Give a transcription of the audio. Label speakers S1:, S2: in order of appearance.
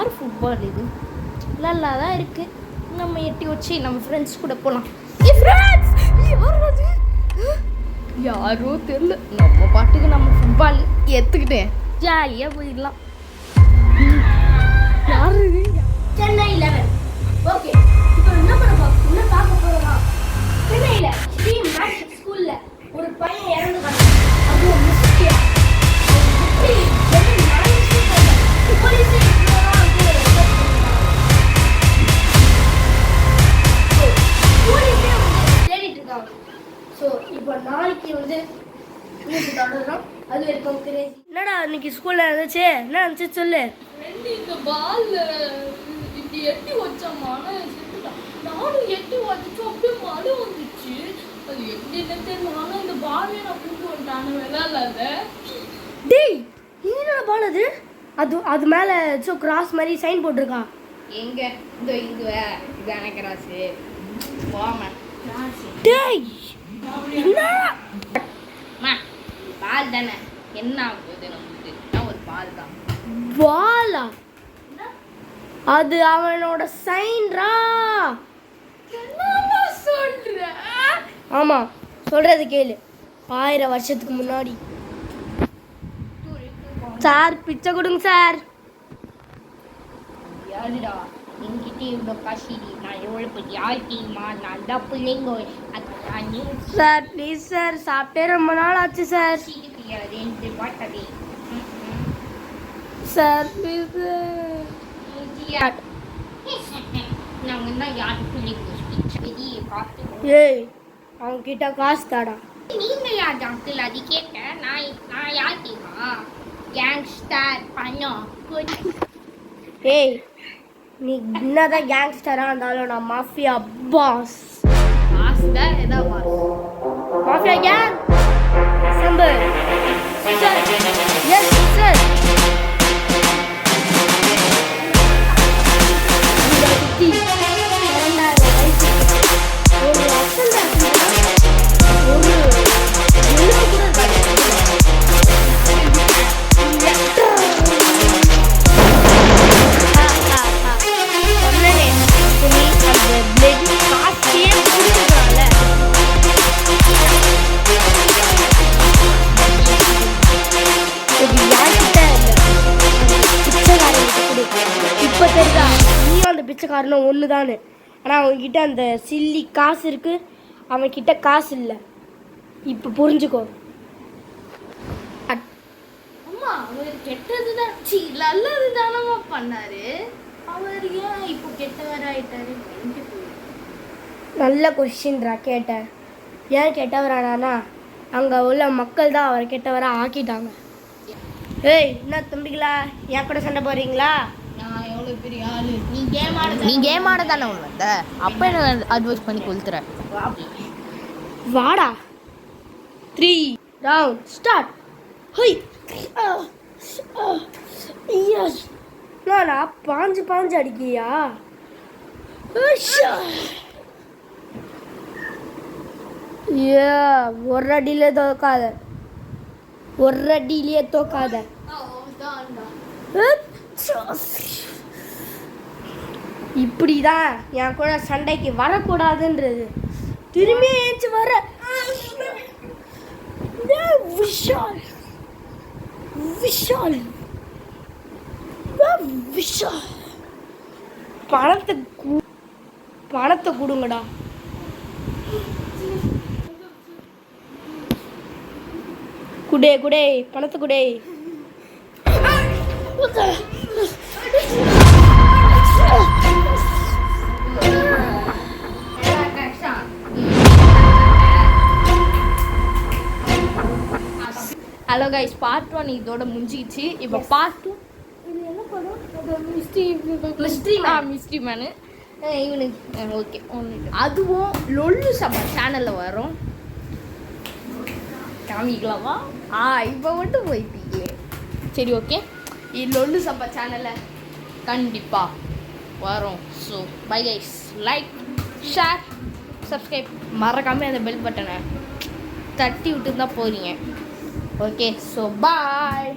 S1: யார் ஃபுட்பால் இது நல்லா தான் இருக்குது. நம்ம எட்டி வச்சு நம்ம ஃப்ரெண்ட்ஸ் கூட போகலாம். யாரோ தெரியல. நம்ம பாட்டுக்கு நம்ம ஃபுட்பால் எடுத்துக்கிட்டேன் ஜாலியாக போயிடலாம். யார் இது?
S2: சென்னை 11. ஓகே, இப்போ என்ன பார்க்க போறோம்னா சென்னையில ஸ்ரீ மேஜிக் ஸ்கூல்ல ஒரு பையன் இறந்துட்டான். அது ஒரு மிஸ்டேக். இப்போ நாளைக்கு வந்து அது வரைக்கும் கிரேசி. என்னடா இன்னைக்கு ஸ்கூல்ல இருந்துச்சு? என்ன இருந்துச்சு சொல்லு.
S1: இந்த பால்ல இப்படி எட்டி வச்சோம்மா, நானும் எட்டி வச்சுட்டு அப்படியே மழை வந்துச்சு. அது எப்படின்னு தெரியல. ஆனால் இந்த பாலே நான் கூப்பிட்டு வந்துட்டானு விளையாடல.
S2: டேய், என்னடா பால் அது? அது மேலே ஏதோ கிராஸ் மாதிரி சைன் போட்டிருக்கா.
S1: எங்க இந்த இதான கிராஸு போமா.
S2: டேய் என்னடா
S1: பால் தானே, என்ன ஆகுது நமக்கு? ஒரு பால் தான்.
S2: பாலா? அது அவனோட சைன்ரா.
S1: சொல்ற?
S2: ஆமா, சொல்றது கேளு. 1000 வருஷத்துக்கு முன்னாடி. சார் பிச்சை கொடுங்க சார்.
S1: யாருடா என்கிட்ட இவ்வளோ காசு? நான் எவ்வளோ பெரிய ஆள்மா, நான் தான் பிள்ளைங்க.
S2: சார் ப்ளீஸ் சார், சாப்பிட்டே ரொம்ப நாள் ஆச்சு சார்.
S1: ரெண்டு பாட்டது
S2: சார் ப்ளீஸ்.
S1: நாங்கள் தான் யாரு பிள்ளைங்க பெரிய காசு.
S2: ஏய், அவங்க கிட்ட காசு தாடா.
S1: நீங்க யார் அங்கிள்? அது கேட்டேன். நான் யார் தெரியுமா? கேங்ஸ்டர் பணம்.
S2: ஏய், நீ என்னதான் கேங்ஸ்டரா இருந்தாலும் நான் மாஃபியா பாஸ்.
S1: பாஸ் தான் எதா boss?
S2: Mafia gang assemble. Sir yes sir. ஒரு அசெம்பிள் ஒரு எழுத கூட பிச்சைக்காரனும் ஒன்று தானே. ஆனால் அவன்கிட்ட அந்த சில்லி காசு இருக்கு, அவன்கிட்ட காசு இல்லை. இப்போ புரிஞ்சுக்கோ.
S1: அம்மா, அவர் கெட்டது தான், நல்லது தானம்மா பண்ணாரு. அவர் ஏன் இப்போ கெட்டவர் ஆயிட்டாரு?
S2: நல்ல கொஸ்டின்ரா கேட்டேன். ஏன் கெட்டவரானா, அங்கே உள்ள மக்கள் தான் அவரை கெட்டவராக ஆக்கிட்டாங்க. ஏய், என்ன தம்பிங்களா, என் கூட சண்டை போடுறீங்களா?
S1: நான் எவ்வளோ பெரிய ஆளு? நீ கேம் ஆட தானே ஒன்று வந்த, அப்போ என்ன அட்வைஸ் பண்ணி கொளுத்துற?
S2: வாடா. 3 ரவுண்ட் ஸ்டார்ட். ஹொய் எஸ். நானா பாஞ்சு அடிக்கியா? ஏ, ஒரு அடியிலே தோக்காத. இப்படிதான் என் கூட சண்டைக்கு வரக்கூடாதுன்றது. திரும்பி ஏஞ்சி வர விஷால் விஷால் விஷால் பணத்தை கொடுங்கடா. குடே பணத்தை குடே.
S1: ஹலோ கைஸ், பார்ட் 1 இதோட முடிஞ்சிச்சு. இப்போ பார்ட் 2
S2: இது என்ன படம்?
S1: மிஸ்ட்ரி மேனு இவனுக்கு ஓகே ஒன்று. அதுவும் லொல்லு சபா சேனலில் வரும். காமிக்கலாமா? இப்போ மட்டும் போயிட்டீங்க. சரி ஓகே, லொல்லு சபா சேனலில் கண்டிப்பாக வரும். So bye guys, like share subscribe மறக்காமல் அந்த பெல் பட்டனை தட்டி விட்டு தான் போகிறீங்க. Okay, so bye.